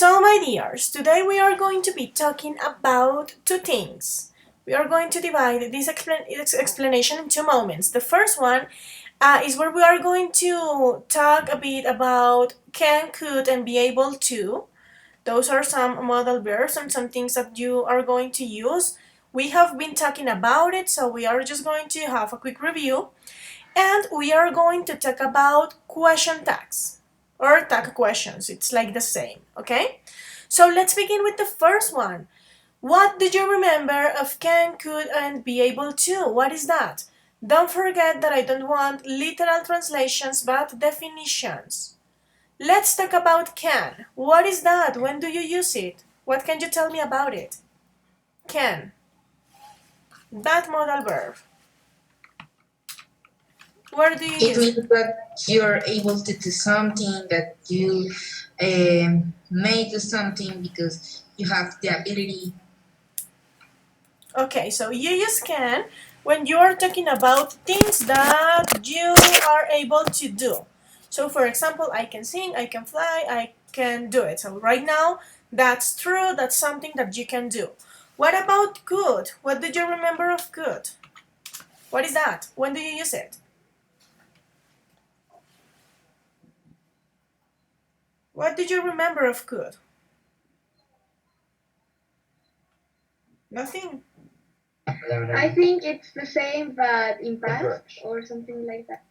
So my dears, today we are going to be talking about two things. We are going to divide this explanation in two moments. The first one is where we are going to talk a bit about can, could, and be able to. Those are some modal verbs and some things that you are going to use. We have been talking about it, so we are just going to have a quick review. And we are going to talk about question tags or tag questions. It's like the same, okay? So let's begin with the first one. What do you remember of can, could, and be able to? What is that? Don't forget that I don't want literal translations but definitions. Let's talk about can. What is that? When do you use it? What can you tell me about it? Can. That modal verb. Where do you It use it? means that you're able to do something, that you may do something because you have the ability. Okay, so you use can when you are talking about things that you are able to do. So for example, I can sing, I can fly, I can do it. So right now, that's true, that's something that you can do. What about could? What do you remember of could? What is that? When do you use it? What do you remember of could? Nothing. I think it's the same, but in past or something like that.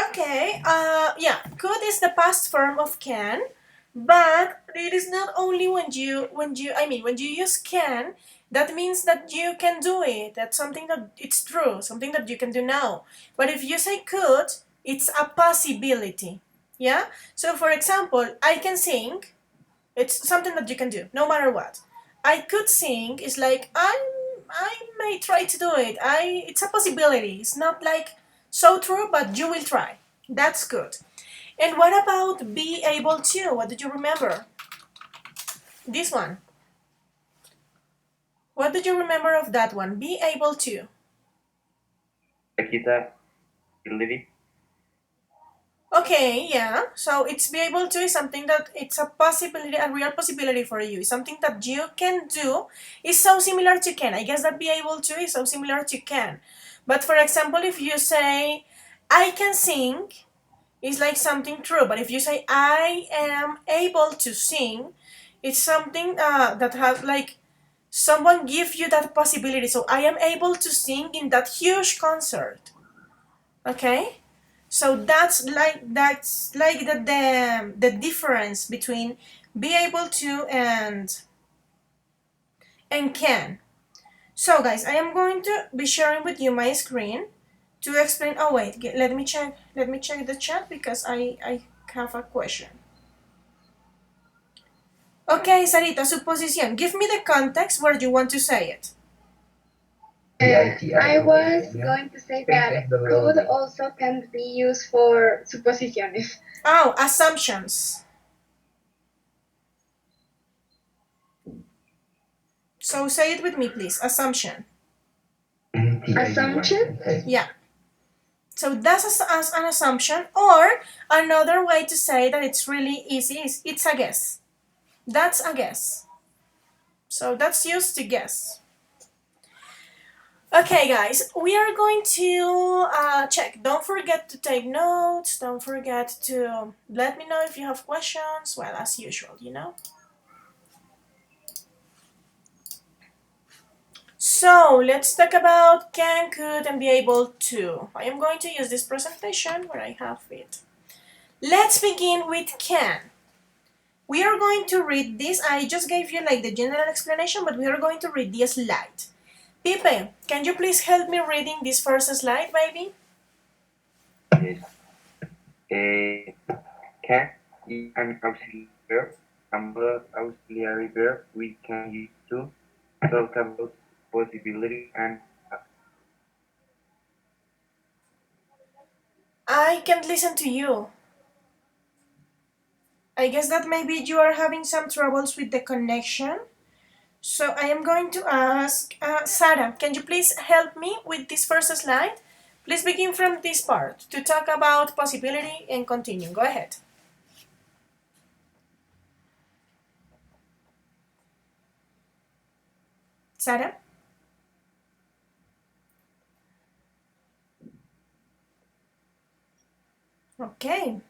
Okay, yeah, could is the past form of can, but it is not only when you use can, that means that you can do it. That's something that it's true, something that you can do now. But if you say could, it's a possibility. Yeah? So for example, I can sing, it's something that you can do, no matter what. I could sing is like I may try to do it. It's a possibility. It's not like so true, but you will try. That's good. And what about be able to? What did you remember? This one. What did you remember of that one? Be able to. Akita ability. Okay, yeah. So it's be able to is something that it's a possibility, a real possibility for you. It's something that you can do. It's so similar to can. I guess that be able to is so similar to can. But for example, if you say I can sing, it's like something true. But if you say I am able to sing, it's something that has like someone give you that possibility. So I am able to sing in that huge concert. Okay? So that's like the difference between be able to and can. So guys, I am going to be sharing with you my screen to explain. Oh wait, let me check the chat because I have a question. Okay, Sarita, supposition. Give me the context where you want to say it. I was going to say that could also can be used for supposiciones. Oh, assumptions. So say it with me, please. Assumption. Assumption? Yeah. So that's as an assumption, or another way to say that it's really easy is it's a guess. That's a guess. So that's used to guess. Okay, guys, we are going to check. Don't forget to take notes. Don't forget to let me know if you have questions. Well, as usual, you know. So let's talk about can, could, and be able to. I am going to use this presentation where I have it. Let's begin with can. We are going to read this. I just gave you like the general explanation, but we are going to read the slide. Pipe, can you please help me reading this first slide, baby? Yes. Can is an auxiliary verb, and both auxiliary verb we can use to talk about possibility and I can't listen to you. I guess that maybe you are having some troubles with the connection. So I am going to ask Sarah, can you please help me with this first slide? Please begin from this part to talk about possibility and continue. Go ahead. Sarah? Okay.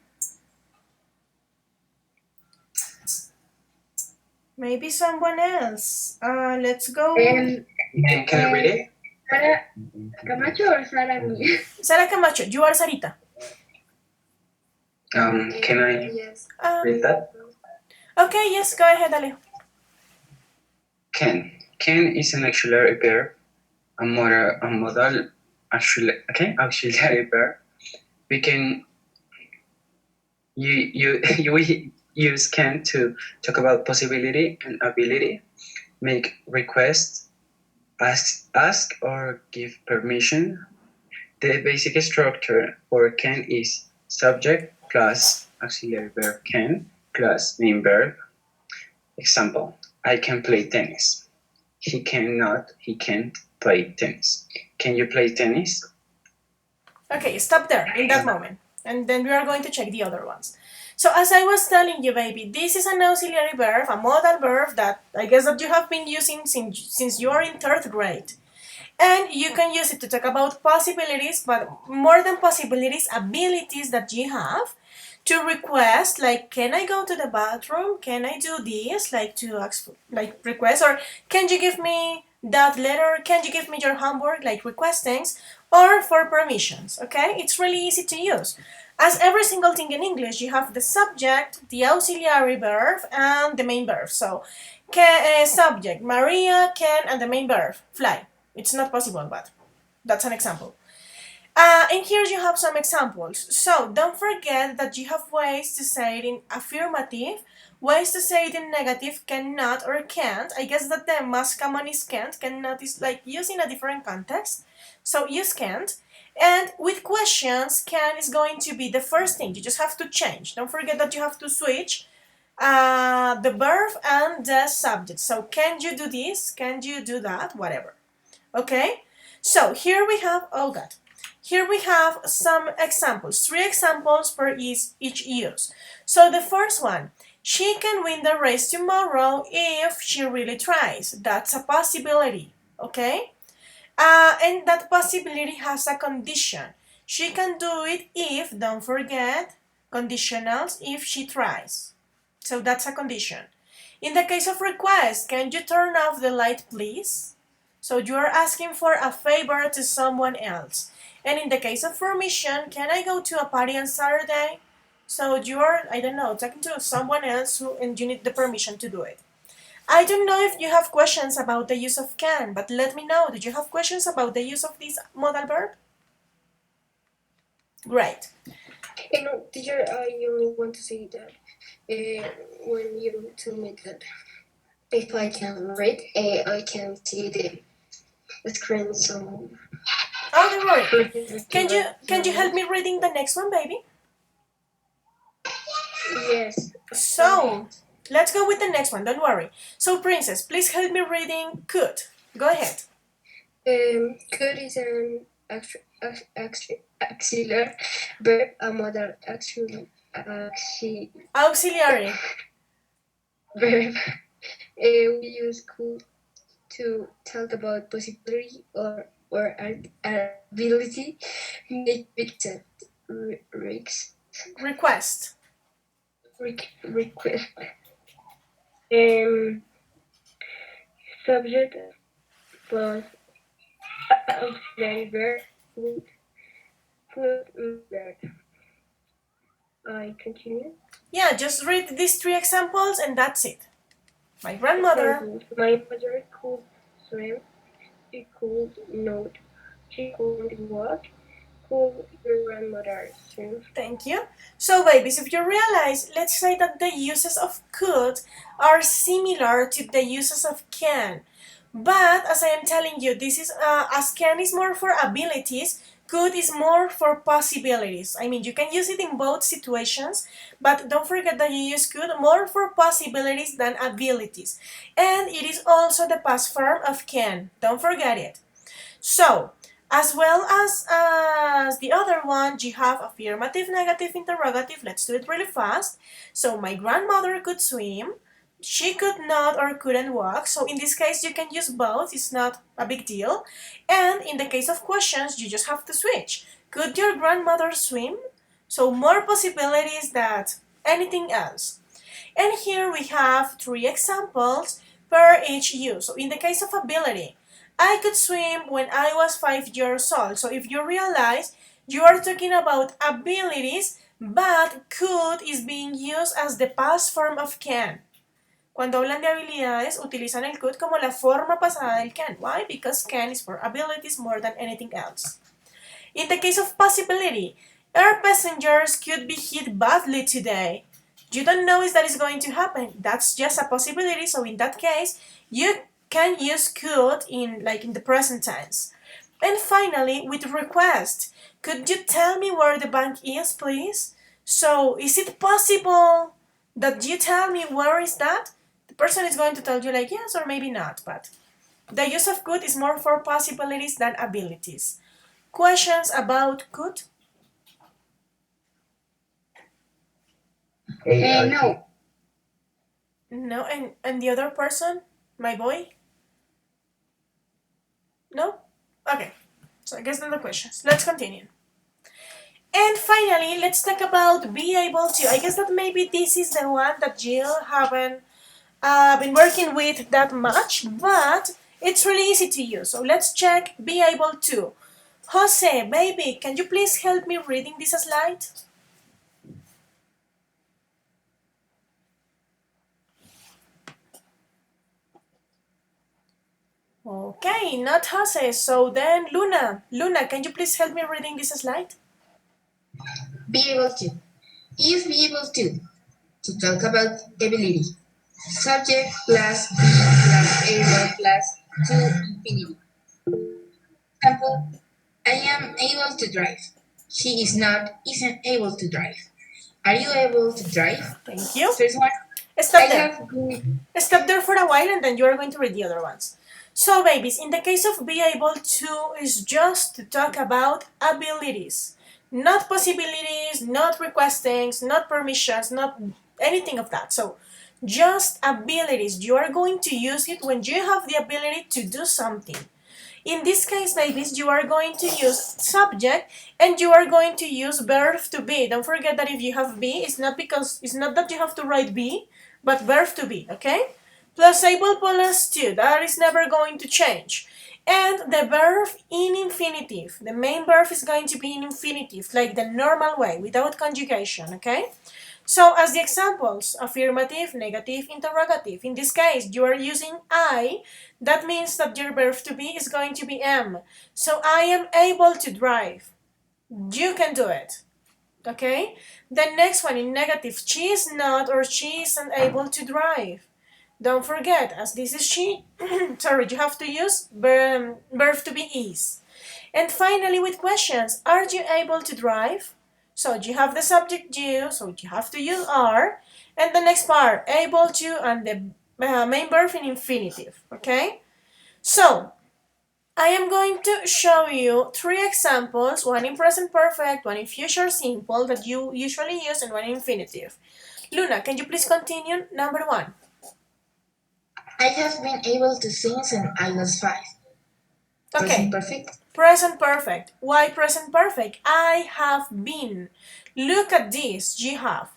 Maybe someone else. Let's go. Can I read it? Sara Camacho or Sara me? Sarah Camacho, you are Sarita. Can I Yes. read that? Okay, yes, go ahead, Alejo. Can. Can is an auxiliary verb, a modal auxiliary verb. We can we use can to talk about possibility and ability, make requests, ask or give permission. The basic structure for can is subject plus auxiliary verb can plus main verb. Example, I can play tennis. He can't play tennis. Can you play tennis? Okay, stop there in that moment. And then we are going to check the other ones. So as I was telling you, baby, this is an auxiliary verb, a modal verb that I guess that you have been using since you are in 3rd grade. And you can use it to talk about possibilities, but more than possibilities, abilities that you have to request, like, can I go to the bathroom? Can I do this? Like to ask, like request, or can you give me that letter? Can you give me your homework? Like request things, or for permissions. Okay, it's really easy to use. As every single thing in English, you have the subject, the auxiliary verb, and the main verb. So, subject, Maria can, and the main verb, fly. It's not possible, but that's an example. And here you have some examples. So don't forget that you have ways to say it in affirmative, ways to say it in negative, cannot or can't. I guess that the most common is can't. Cannot is like used in a different context. So use can't. And with questions, can is going to be the first thing. You just have to change. Don't forget that you have to switch the verb and the subject. So can you do this? Can you do that? Whatever. Okay? So here we have, oh God. Here we have some examples, 3 examples for each use. So the first one, she can win the race tomorrow if she really tries. That's a possibility, okay? And that possibility has a condition. She can do it if, don't forget, conditionals, if she tries. So that's a condition. In the case of request, can you turn off the light, please? So you are asking for a favor to someone else. And in the case of permission, can I go to a party on Saturday? So you're, I don't know, talking to someone else and you need the permission to do it. I don't know if you have questions about the use of can, but let me know. Do you have questions about the use of this modal verb? Great. And teacher, I only want to say that when you told me that if I can read, I can see the screen. So Oh, don't worry. Can you help me reading the next one, baby? yes. So let's go with the next one. Don't worry. So, Princess, please help me reading could. Go ahead. Could is an auxiliary verb, a modal Auxiliary. verb. We use could to talk about possibility or ability, make Request. request. Subject plus auxiliary verb could verb. I continue. Yeah, just read these 3 examples and that's it. My grandmother. My mother could swim. She could not. She could walk. Could your grandmother swim? Thank you. So, babies, if you realize, let's say that the uses of could are similar to the uses of can. But as I am telling you, this is as can is more for abilities, could is more for possibilities. I mean, you can use it in both situations, but don't forget that you use could more for possibilities than abilities. And it is also the past form of can. Don't forget it. So, as well as the other one, you have affirmative, negative, interrogative. Let's do it really fast. So, my grandmother could swim. she could not or couldn't walk. So in this case, you can use both. It's not a big deal. And in the case of questions, you just have to switch. Could your grandmother swim? So more possibilities than anything else. And here we have 3 examples per each use. So in the case of ability, I could swim when I was 5 years old. So if you realize, you are talking about abilities, but could is being used as the past form of can. Cuando hablan de habilidades, utilizan el could como la forma pasada del can. Why? Because can is for abilities more than anything else. In the case of possibility, air passengers could be hit badly today. You don't know if that is going to happen. That's just a possibility. So in that case, you can use could in the present tense. And finally, with request, could you tell me where the bank is, please? So is it possible that you tell me where is that? The person is going to tell you yes or maybe not, but the use of could is more for possibilities than abilities. Questions about could? No. No, and the other person? My boy? No? Okay, so I guess no questions. Let's continue. And finally, let's talk about be able to. I guess that maybe this is the one that you haven't been working with that much, but it's really easy to use. So let's check be able to. Jose, baby, can you please help me reading this slide? Okay, not Jose. So then Luna. Luna, can you please help me reading this slide? Be able to. Use be able to talk about ability. Subject plus able plus to infinity. Example, I am able to drive. She isn't able to drive. Are you able to drive? Thank you. First one, Stop I there. have been Stop there for a while and then you are going to read the other ones. So babies, in the case of be able to is just to talk about abilities. Not possibilities, not requestings, not permissions, not anything of that. So just abilities. You are going to use it when you have the ability to do something. In this case, babies, you are going to use subject and you are going to use verb to be. Don't forget that if you have be, it's not that you have to write be, but verb to be, okay? Plus able plus to, that is never going to change. And the verb in infinitive, the main verb is going to be in infinitive, like the normal way, without conjugation, okay? So as the examples, affirmative, negative, interrogative. In this case, you are using I. That means that your verb to be is going to be am. So I am able to drive. You can do it. Okay? The next one in negative, she is not or she isn't able to drive. Don't forget, as this is she, sorry, you have to use verb to be is. And finally with questions, are you able to drive? So you have the subject you, so you have to use are. And the next part, able to, and the main verb in infinitive, okay? So, I am going to show you 3 examples, one in present perfect, one in future simple that you usually use, and one in infinitive. Luna, can you please continue? Number 1. I have been able to sing since I was 5. Okay. Present perfect. Present perfect. Why present perfect? I have been. Look at this. You have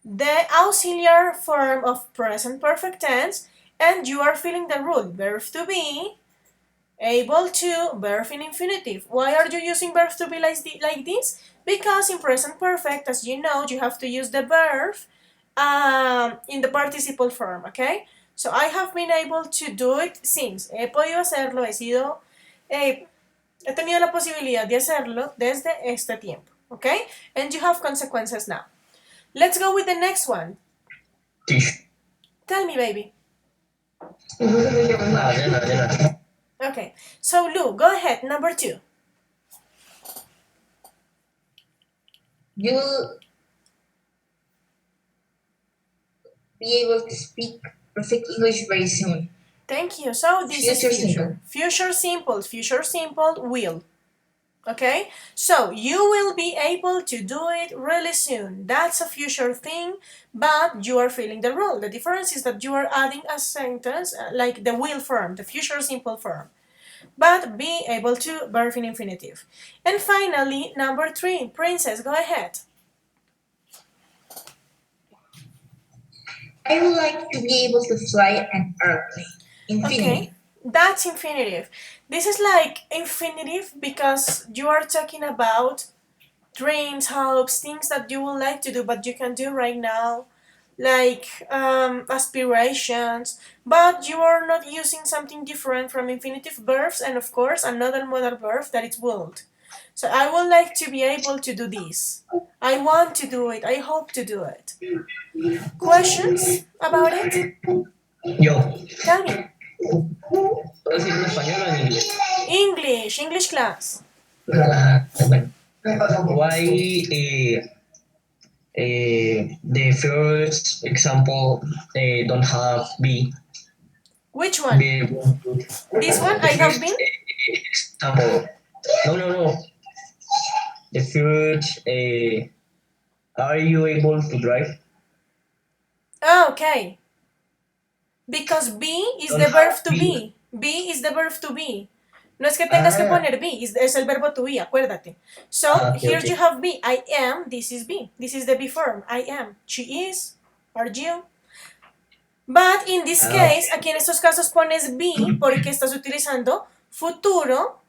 the auxiliary form of present perfect tense, and you are filling the rule. Verb to be, able to, verb in infinitive. Why are you using verb to be like this? Because in present perfect, as you know, you have to use the verb in the participle form, okay? So I have been able to do it since. He podido hacerlo, he tenido la posibilidad de hacerlo desde este tiempo, okay? And you have consequences now. Let's go with the next one. Tell me, baby. Okay, so Lou, go ahead, number 2. You will be able to speak perfect English very soon. Thank you. So this Future is future. simple. Future simple will. Okay, so you will be able to do it really soon. That's a future thing, but you are filling the role. The difference is that you are adding a sentence like the will form, the future simple form, but be able to verb in infinitive. And finally, number 3, Princess, go ahead. I would like to be able to fly an airplane. Infinitive. Okay, that's infinitive. This is like infinitive because you are talking about dreams, hopes, things that you would like to do but you can do right now, like aspirations, but you are not using something different from infinitive verbs and of course another modal verb that is would. So I would like to be able to do this. I want to do it. I hope to do it. Questions about it? Yo, Tell me. ¿puedo decir en español o en inglés? English class. Bueno, why the first example don't have be? Which one? This one? I have been? Example. No. The first, are you able to drive? Oh, okay. Because be is the verb to be. Be is the verb to be. No es que tengas que poner be, es el verbo to be, acuérdate. So, here you have be. I am, this is be. This is the be form. I am. She is. Are you? But in this case, aquí en estos casos pones be porque estás utilizando futuro,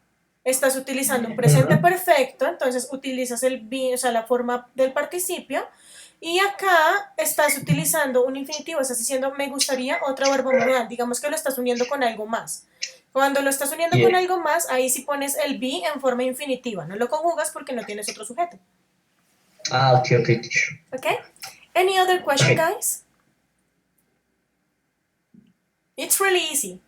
estás utilizando un presente perfecto, entonces utilizas el be, o sea, la forma del participio. Y acá estás utilizando un infinitivo, estás diciendo me gustaría otro verbo modal, digamos que lo estás uniendo con algo más. Cuando lo estás uniendo con algo más, ahí sí pones el be en forma infinitiva, no lo conjugas porque no tienes otro sujeto. Okay. Okay? Any other question, guys? It's really easy.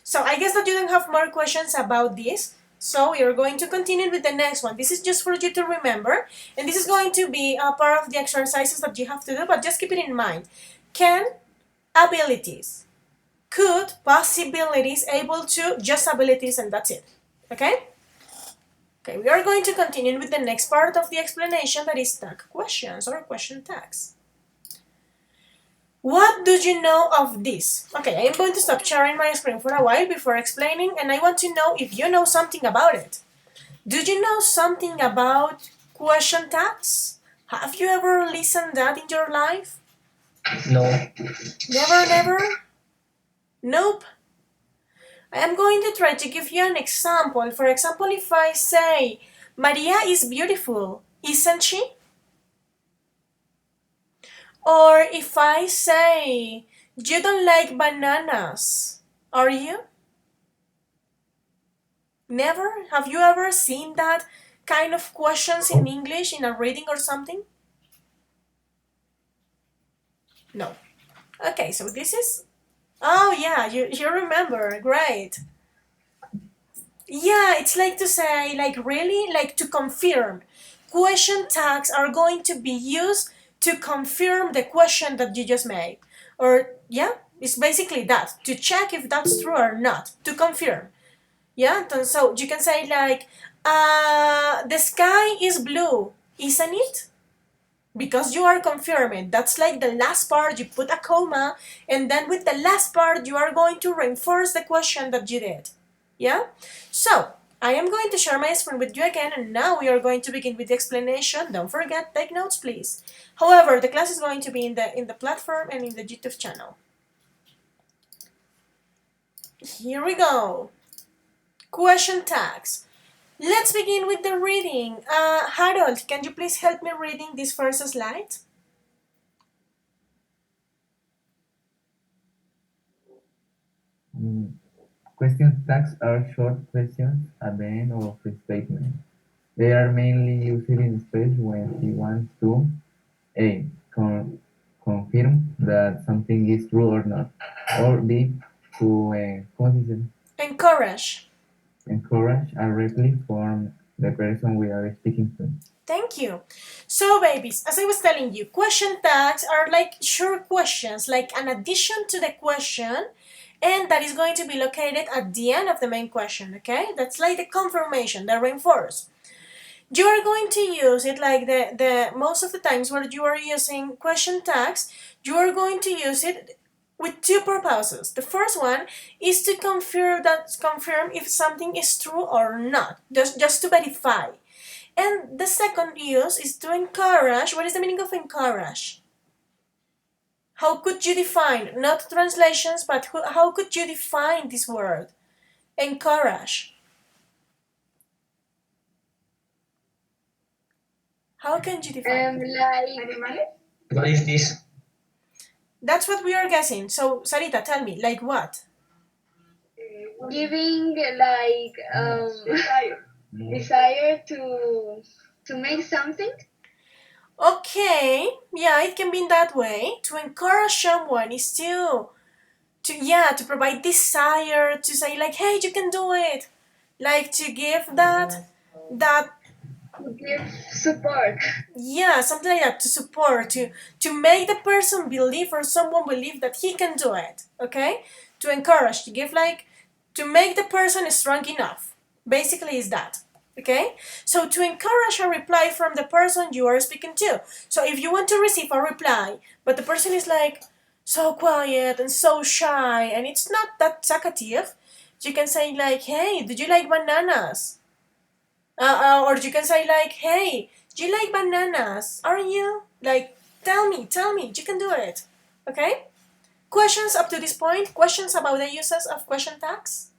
So I guess that you don't have more questions about this. So we are going to continue with the next one. This is just for you to remember. And this is going to be a part of the exercises that you have to do. But just keep it in mind. Can, abilities. Could, possibilities, able to, just abilities, and that's it. Okay? Okay, we are going to continue with the next part of the explanation, that is tag questions or question tags. What do you know of this? Okay, I'm going to stop sharing my screen for a while before explaining, and I want to know if you know something about it. Do you know something about question tags? Have you ever listened that in your life? No. Never? Nope. I am going to try to give you an example. For example, if I say, Maria is beautiful, isn't she? Or if I say, you don't like bananas, are you? Never? Have you ever seen that kind of questions in English in a reading or something? No. Okay, so this is... Oh yeah, you remember, great. Yeah, it's like to say, like really, like to confirm. Question tags are going to be used to confirm the question that you just made. Or, yeah, it's basically that, to check if that's true or not, to confirm. Yeah, so you can say like, the sky is blue, isn't it? Because you are confirming. That's like the last part, you put a comma, and then with the last part, you are going to reinforce the question that you did. Yeah? So, I am going to share my screen with you again, and now we are going to begin with the explanation. Don't forget, take notes, please. However, the class is going to be in the platform and in the YouTube channel. Here we go. Question tags. Let's begin with the reading. Harold, can you please help me reading this first slide? Question tags are short questions at the end of a statement. They are mainly used in speech when he wants to A. Confirm that something is true or not, or B. To Encourage. Encourage a reply from the person we are speaking to. Thank you. So, babies, as I was telling you, question tags are like short questions, like an addition to the question, and that is going to be located at the end of the main question, okay? That's like the confirmation, the reinforce. you are going to use it like the most of the times where you are using question tags, you are going to use it with two purposes. The first one is to confirm if something is true or not, just to verify. And the second use is to encourage. What is the meaning of encourage? How could you define, not translations, but how could you define this word? Encourage. How can you define? Like What is this? That's what we are guessing. So, Sarita, tell me, like what? giving like desire to make something. Okay, yeah, it can be in that way. To encourage someone is to provide desire, to say like, hey, you can do it. Like to give that To give support. yeah, something like that, to support, to make the person believe or someone believe that he can do it. Okay? To encourage, to give like to make the person strong enough. Basically is that. Okay? So to encourage a reply from the person you are speaking to. So if you want to receive a reply, but the person is like so quiet and so shy and it's not that talkative, you can say like, hey, did you like bananas? Or you can say like, hey, do you like bananas? Are you? Like, tell me, you can do it. Okay? Questions up to this point? Questions about the uses of question tags?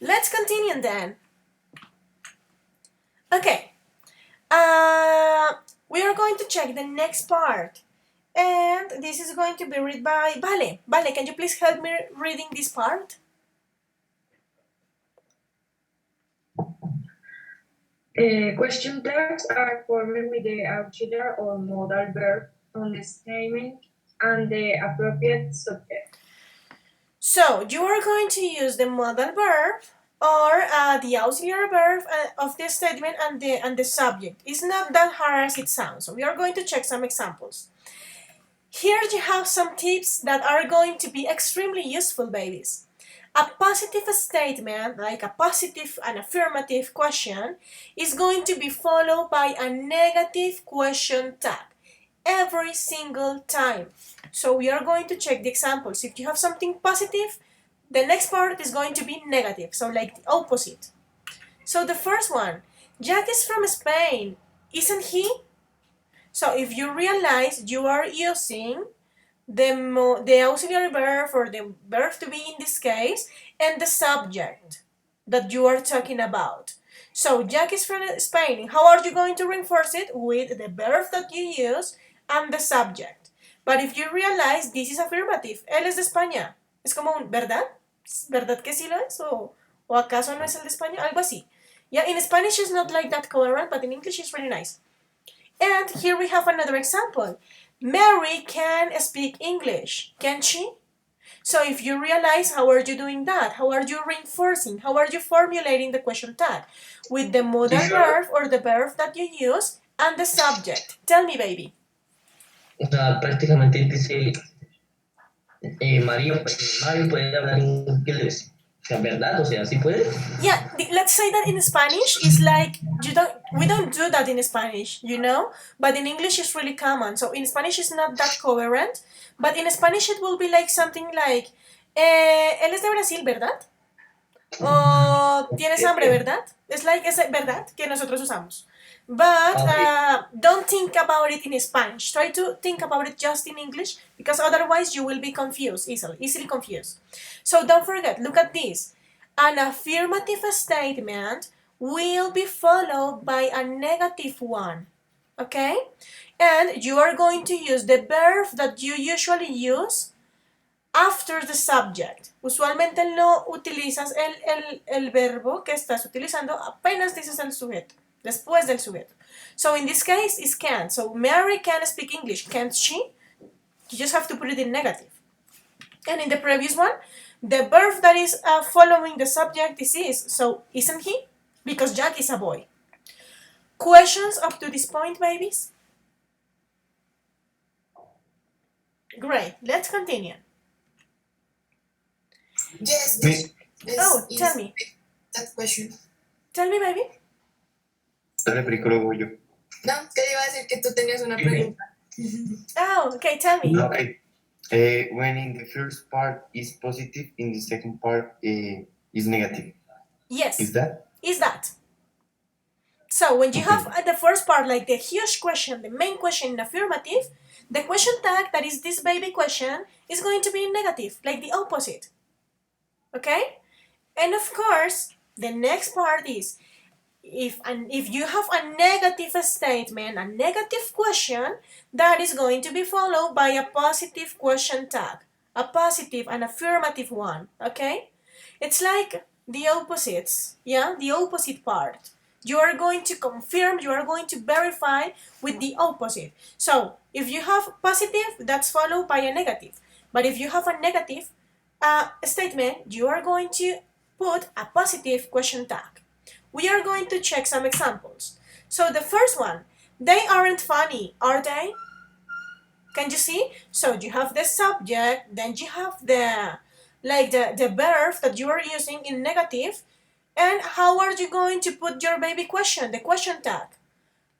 Let's continue then. Okay. We are going to check the next part. And this is going to be read by Vale. Vale, can you please help me reading this part? Question tags are formed with the auxiliary or modal verb on the statement and the appropriate subject. So you are going to use the modal verb or the auxiliary verb of the statement and the subject. It's not that hard as it sounds. So we are going to check some examples. Here you have some tips that are going to be extremely useful, babies. A positive statement, like a positive and affirmative question, is going to be followed by a negative question tag every single time. So we are going to check the examples. If you have something positive, the next part is going to be negative, so like the opposite. So the first one, Jack is from Spain, isn't he? So if you realize you are using the auxiliary verb or the verb to be in this case and the subject that you are talking about. So Jack is from Spain. How are you going to reinforce it? With the verb that you use and the subject. But if you realize this is affirmative, él es de España. Es como un, ¿verdad? ¿Verdad que sí lo es? ¿O acaso no es el de España? Algo así. Yeah, in Spanish it's not like that coherent, but in English it's really nice. And here we have another example. Mary can speak English, can she? So if you realize, how are you doing that? How are you reinforcing? How are you formulating the question tag? With the modal verb or the verb that you use and the subject. Tell me, baby. O sea, prácticamente dice, Mario puede hablar inglés. O sea, ¿verdad? O sea, ¿sí puede? Yeah, let's say that in Spanish is like we don't do that in Spanish, you know, but in English it's really common. So in Spanish it's not that coherent, but in Spanish it will be like something like él es de Brasil, ¿verdad? O tienes hambre, ¿verdad? It's like ese ¿verdad? Que nosotros usamos. But don't think about it in Spanish. Try to think about it just in English, because otherwise you will be confused, easily confused. So don't forget, look at this. An affirmative statement will be followed by a negative one. Okay? And you are going to use the verb that you usually use after the subject. Usualmente no utilizas el verbo que estás utilizando apenas dices el sujeto. Después del sujeto. So in this case, it's can't. So Mary can speak English, can't she? You just have to put it in negative. And in the previous one, the verb that is following the subject is. So isn't he? Because Jack is a boy. Questions up to this point, babies? Great. Let's continue. Yes. Oh, tell me. That question. Tell me, baby. Dale, perico, luego yo. No, te iba a decir que tú tenías una pregunta. Oh, okay, tell me. Okay. When in the first part is positive, in the second part is negative. Yes, Is that? is that. So when you Okay. have the first part, like the huge question, the main question in affirmative, the question tag that is this baby question is going to be in negative, like the opposite. Okay? And of course, the next part is if you have a negative statement, a negative question, that is going to be followed by a positive question tag, a positive and affirmative one. Okay? It's like the opposites, yeah, the opposite part. You are going to confirm, you are going to verify with the opposite. So if you have positive, that's followed by a negative. But if you have a negative statement, you are going to put a positive question tag. We are going to check some examples. So the first one, they aren't funny, are they? Can you see? So you have the subject, then you have the verb that you are using in negative, and how are you going to put your baby question, the question tag?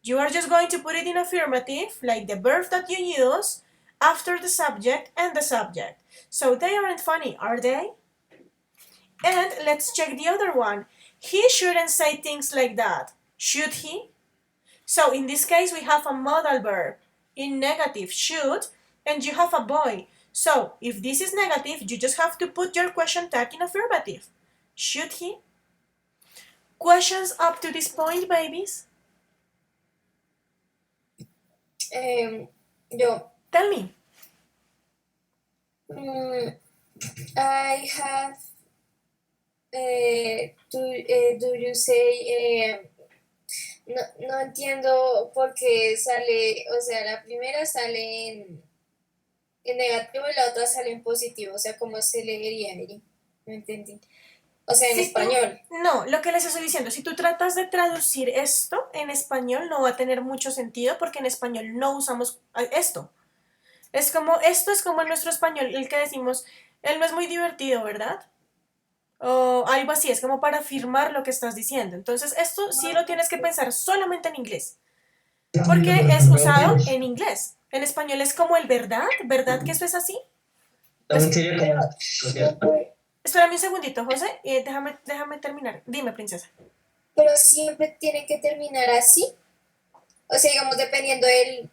You are just going to put it in affirmative, like the verb that you use after the subject and the subject. So they aren't funny, are they? And let's check the other one. He shouldn't say things like that. Should he? So in this case, we have a modal verb in negative, should, and you have a boy. So if this is negative, you just have to put your question tag in affirmative. Should he? Questions up to this point, babies? Yo, Tell me. I have. Do you say? No, no entiendo por qué sale, o sea, la primera sale en negativo y la otra sale en positivo, o sea, ¿cómo se leería ahí? No entendí. O sea, en Si tú- español. no, lo que les estoy diciendo, si tú tratas de traducir esto en español no va a tener mucho sentido porque en español no usamos esto. Esto es como en nuestro español, el que decimos, él no es muy divertido, ¿verdad? O algo así, es como para afirmar lo que estás diciendo. Entonces, esto sí lo tienes que pensar solamente en inglés, porque es usado en inglés. En español es como el verdad, ¿verdad que eso es así? También sería como Espérame un segundito, José, déjame terminar. Dime, princesa. Pero siempre tiene que terminar así. O sea, digamos, dependiendo del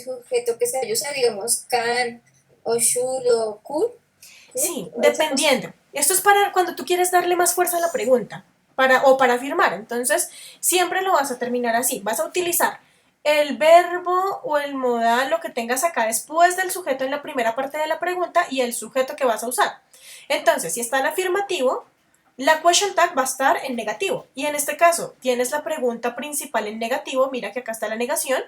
sujeto que se usa, digamos, can o should o could. Sí, O esa cosa. dependiendo. Esto es para cuando tú quieres darle más fuerza a la pregunta o para afirmar. Entonces, siempre lo vas a terminar así. Vas a utilizar el verbo o el modal, lo que tengas acá después del sujeto en la primera parte de la pregunta y el sujeto que vas a usar. Entonces, si está en afirmativo, la question tag va a estar en negativo. Y en este caso, tienes la pregunta principal en negativo. Mira que acá está la negación.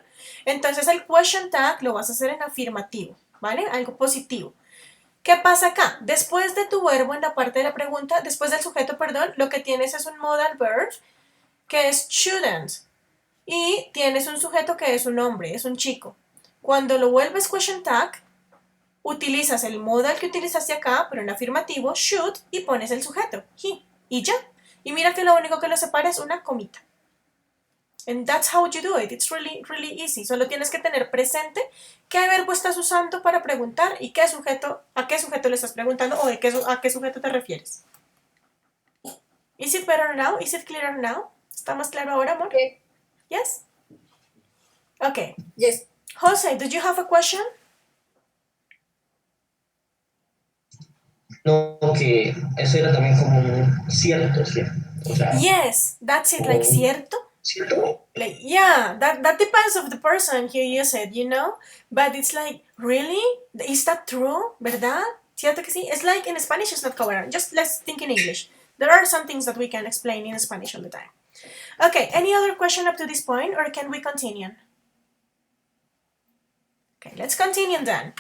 Entonces, el question tag lo vas a hacer en afirmativo, ¿vale? Algo positivo. ¿Qué pasa acá? Después de tu verbo en la parte de la pregunta, después del sujeto, perdón, lo que tienes es un modal verb que es shouldn't y tienes un sujeto que es un hombre, es un chico. Cuando lo vuelves question tag, utilizas el modal que utilizaste acá, pero en afirmativo, should, y pones el sujeto, he, y ya. Y mira que lo único que lo separa es una comita. And that's how you do it. It's really, really easy. Solo tienes que tener presente qué verbo estás usando para preguntar y a qué sujeto le estás preguntando o a qué sujeto te refieres. Is it better now? Is it clearer now? ¿Está más claro ahora, amor? Okay. Yes? Okay. Yes. Jose, do you have a question? no, que eso era también como un cierto, ¿cierto? O sea, Yes, that's it, like cierto. ¿cierto? Like, yeah, that depends of the person who use it, you know? But it's like, really? Is that true? ¿Verdad? ¿Cierto que sí? It's like in Spanish, it's not covered. Just let's think in English. There are some things that we can explain in Spanish all the time. Okay, any other question up to this point, or can we continue? Okay, let's continue then.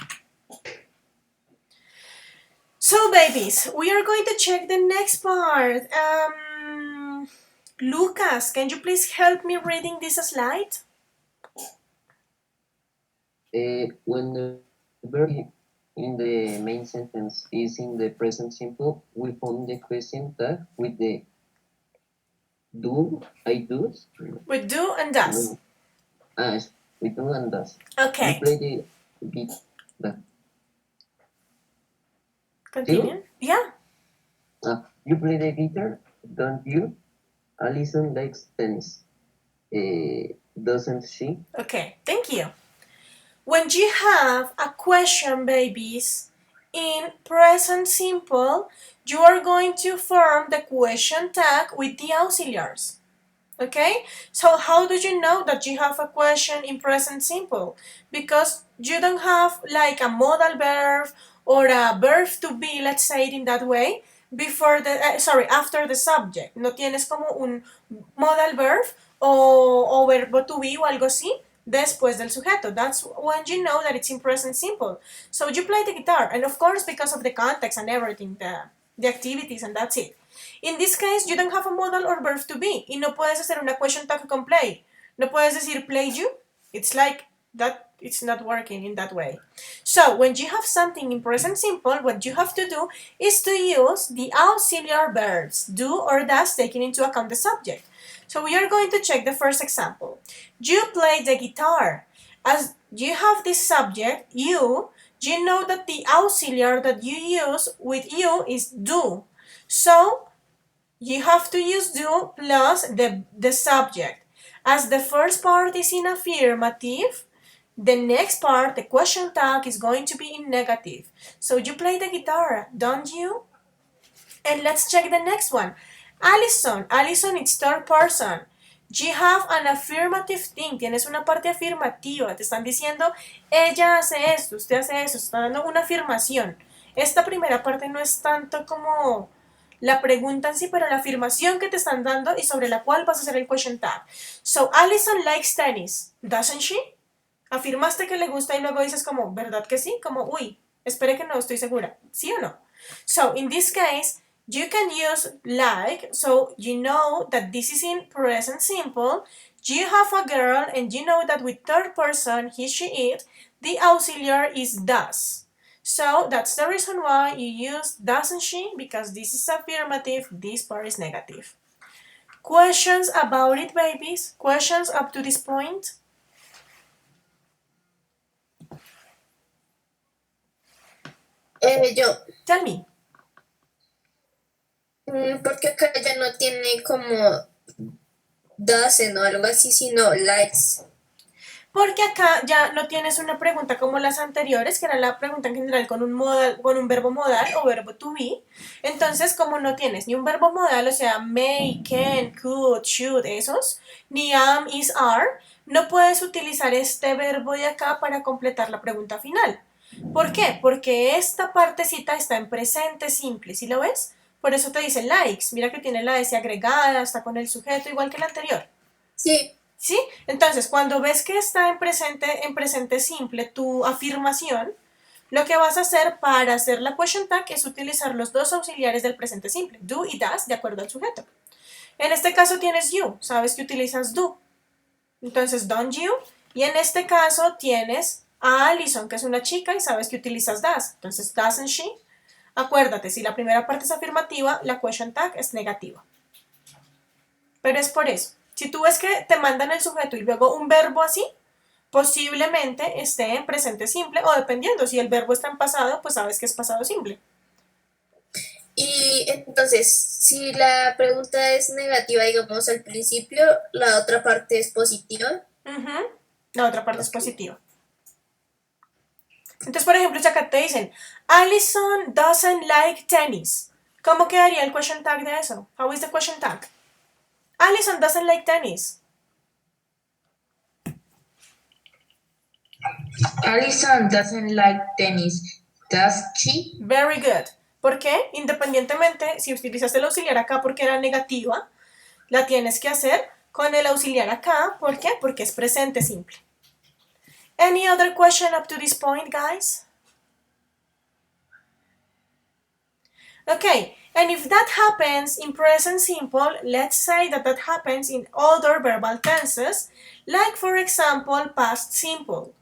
So, babies, we are going to check the next part. Lucas, can you please help me reading this slide? When the verb in the main sentence is in the present simple, we form the question tag with the do, I do. With do and does. We do and does. Okay. You play the guitar. Continue. Yeah. You play the guitar, don't you? Alison likes tennis. Doesn't she? Okay. Thank you. When you have a question, babies, in present simple, you are going to form the question tag with the auxiliaries. Okay? So how do you know that you have a question in present simple? Because you don't have like a modal verb or a verb to be, let's say it in that way, before the, after the subject. No tienes como un modal verb o verbo to be o algo así después del sujeto. That's when you know that it's in present simple. So you play the guitar, and of course because of the context and everything, the activities, and that's it. In this case, you don't have a modal or verb to be, y no puedes hacer una question tag con play. No puedes decir play you. It's like that, it's not working in that way. So when you have something in present simple, what you have to do is to use the auxiliary verbs, do or does, taking into account the subject. So we are going to check the first example. You play the guitar. As you have this subject, you know that the auxiliary that you use with you is do. So you have to use do plus the subject. As the first part is in affirmative, the next part, the question tag, is going to be in negative. So you play the guitar, don't you? And let's check the next one. Alison, it's third person. You have an affirmative thing, tienes una parte afirmativa, te están diciendo, ella hace esto, usted hace eso, está dando una afirmación. Esta primera parte no es tanto como la pregunta en sí, pero la afirmación que te están dando y sobre la cual vas a hacer el question tag. So, Alison likes tennis, doesn't she? Afirmaste que le gusta y luego dices como, ¿verdad que sí? Como, uy, espere que no estoy segura, ¿sí o no? So, in this case, you can use like, so you know that this is in present simple. You have a girl and you know that with third person, he, she, it, the auxiliary is does. So that's the reason why you use doesn't she, because this is affirmative, this part is negative. Questions about it, babies? Questions up to this point? Yo. Tell me. Porque acá ya no tiene como doesn't o algo así, sino likes. Porque acá ya no tienes una pregunta como las anteriores, que era la pregunta en general con un verbo modal o verbo to be. Entonces, como no tienes ni un verbo modal, o sea, may, can, could, should, esos, ni am, is, are, no puedes utilizar este verbo de acá para completar la pregunta final. ¿Por qué? Porque esta partecita está en presente simple, ¿sí lo ves? Por eso te dice likes. Mira que tiene la S agregada, está con el sujeto, igual que el anterior. Sí. ¿Sí? Entonces, cuando ves que está en presente simple tu afirmación, lo que vas a hacer para hacer la question tag es utilizar los dos auxiliares del presente simple, do y does, de acuerdo al sujeto. En este caso tienes you, sabes que utilizas do. Entonces, don't you. Y en este caso tienes a Alison, que es una chica, y sabes que utilizas does. Entonces, doesn't she. Acuérdate, si la primera parte es afirmativa, la question tag es negativa. Pero es por eso. Si tú ves que te mandan el sujeto y luego un verbo así, posiblemente esté en presente simple, o dependiendo, si el verbo está en pasado, pues sabes que es pasado simple. Y entonces, si la pregunta es negativa, digamos, al principio, la otra parte es positiva. La otra parte es positiva. Entonces, por ejemplo, si acá te dicen, Alison doesn't like tennis. ¿Cómo quedaría el question tag de eso? How is the question tag? Alison doesn't like tennis. Alison doesn't like tennis. Does she? Very good. ¿Por qué? Independientemente, si utilizaste el auxiliar acá porque era negativa, la tienes que hacer con el auxiliar acá. ¿Por qué? Porque es presente simple. Any other question up to this point, guys? Okay, and if that happens in present simple, let's say that happens in other verbal tenses, like for example, past simple.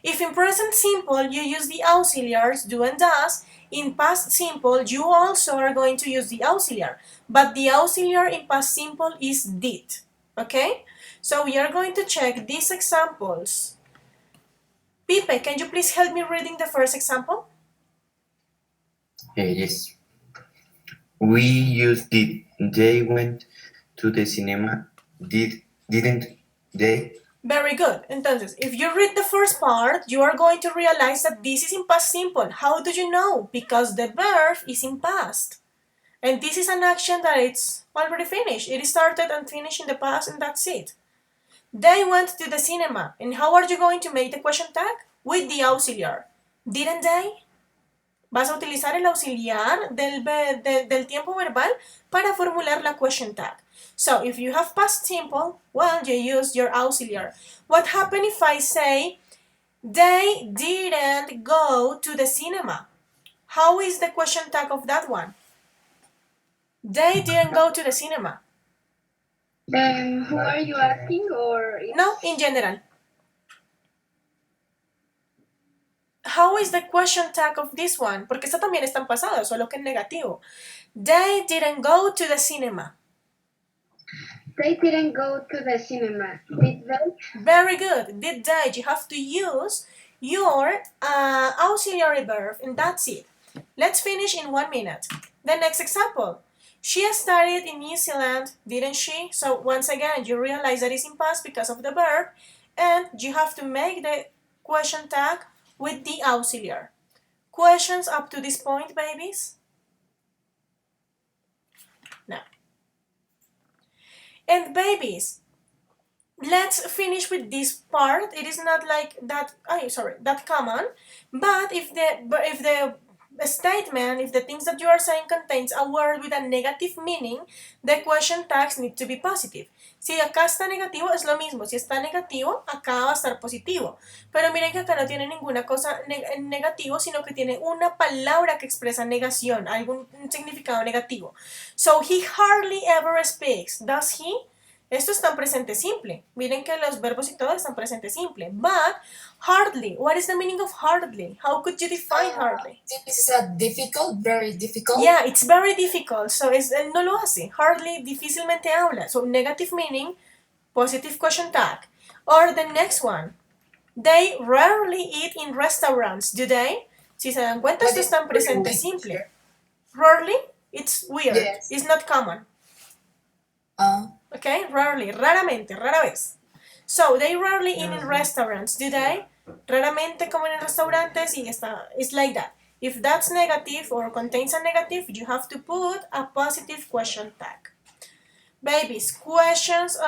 If in present simple you use the auxiliaries do and does, in past simple you also are going to use the auxiliary, but the auxiliary in past simple is did. Okay? So we are going to check these examples. Pipe, can you please help me reading the first example? Yes. We used did. They went to the cinema. Didn't they? Very good. Entonces, if you read the first part, you are going to realize that this is in past simple. How do you know? Because the verb is in past. And this is an action that it's already finished. It started and finished in the past and that's it. They went to the cinema. And how are you going to make the question tag? With the auxiliary. Didn't they? Vas a utilizar el auxiliar del tiempo verbal para formular la question tag. So if you have past simple, well, you use your auxiliary. What happened if I say, they didn't go to the cinema? How is the question tag of that one? They didn't go to the cinema. Who are you asking, or No, in general. How is the question tag of this one? Porque esta también está en pasado, solo que en negativo. They didn't go to the cinema. they didn't go to the cinema, did they? Very good. Did they? You have to use your auxiliary verb, and that's it. Let's finish in 1 minute. The next example. She studied in New Zealand, didn't she? So once again, you realize that it's in past because of the verb, and you have to make the question tag with the auxiliary. Questions up to this point, babies? No. And babies, let's finish with this part. It is not like that, that common, but if the statement, if the things that you are saying contains a word with a negative meaning, the question tags need to be positive. Si acá está negativo, es lo mismo. Si está negativo, acá va a estar positivo. Pero miren que acá no tiene ninguna cosa negativo, sino que tiene una palabra que expresa negación, algún significado negativo. So, he hardly ever speaks. Does he? Esto está en presente simple. Miren que los verbos y todo están presente simple. But, hardly. What is the meaning of hardly? How could you define hardly? This is a difficult, very difficult. Yeah, it's very difficult. So, él no lo hace. Hardly, difícilmente habla. So, negative meaning, positive question tag. Or the next one. They rarely eat in restaurants, do they? Si se dan cuenta, esto está en presente simple. Rarely, it's weird. Yes. It's not common. Okay, rarely, raramente, rara vez. So, they rarely eat in restaurants, do they? Raramente comen en restaurantes y it's like that. If that's negative or contains a negative, you have to put a positive question tag. Babies, questions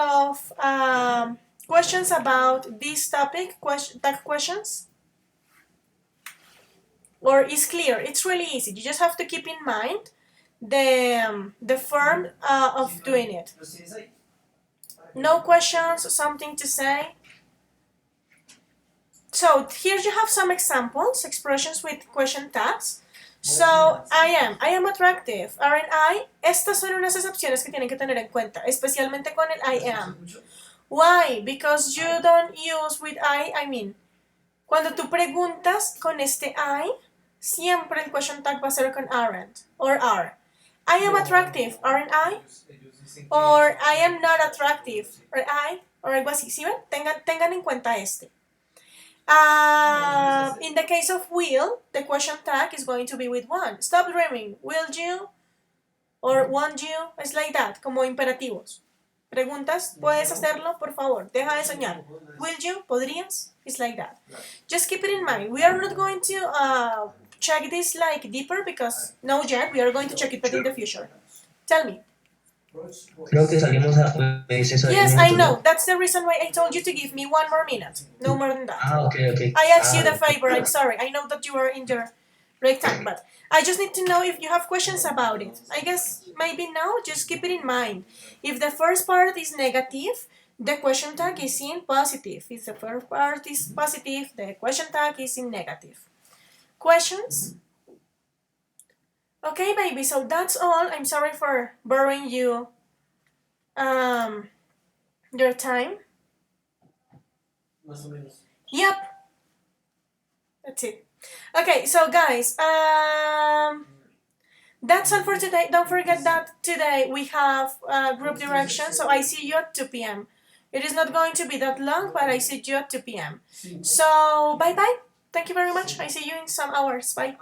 about this topic, tag questions? Or is clear? It's really easy. You just have to keep in mind the form of doing it. No questions, something to say? So here you have some examples, expressions with question tags. So, I am attractive, aren't I? Estas son unas excepciones que tienen que tener en cuenta, especialmente con el I am. Why? Because you don't use with I mean. Cuando tú preguntas con este I, siempre el question tag va a ser con aren't or are. I am attractive, aren't I? Or I am not attractive, or I, or algo así. ¿Sí ven? Tengan en cuenta este. In the case of will, the question tag is going to be with one. Stop dreaming. Will you? Or won't you? Es like that, como imperativos. Preguntas, ¿puedes hacerlo? Por favor, deja de soñar. Will you? ¿Podrías? It's like that. Just keep it in mind. We are not going to check this like deeper because no yet. We are going to check it but in the future. Tell me. Creo que salimos a eso. Yes, I know. That's the reason why I told you to give me 1 more minute. No more than that. Okay. I asked you the favor. I'm sorry. I know that you were in your break time, but I just need to know if you have questions about it. I guess maybe now, just keep it in mind. If the first part is negative, the question tag is in positive. If the first part is positive, the question tag is in negative. Questions? Okay, baby, so that's all. I'm sorry for borrowing you your time. Yep. That's it. Okay, so guys, that's all for today. Don't forget that today we have group direction, so I see you at 2 p.m. It is not going to be that long, but I see you at 2 p.m. So, bye bye. Thank you very much. I see you in some hours. Bye.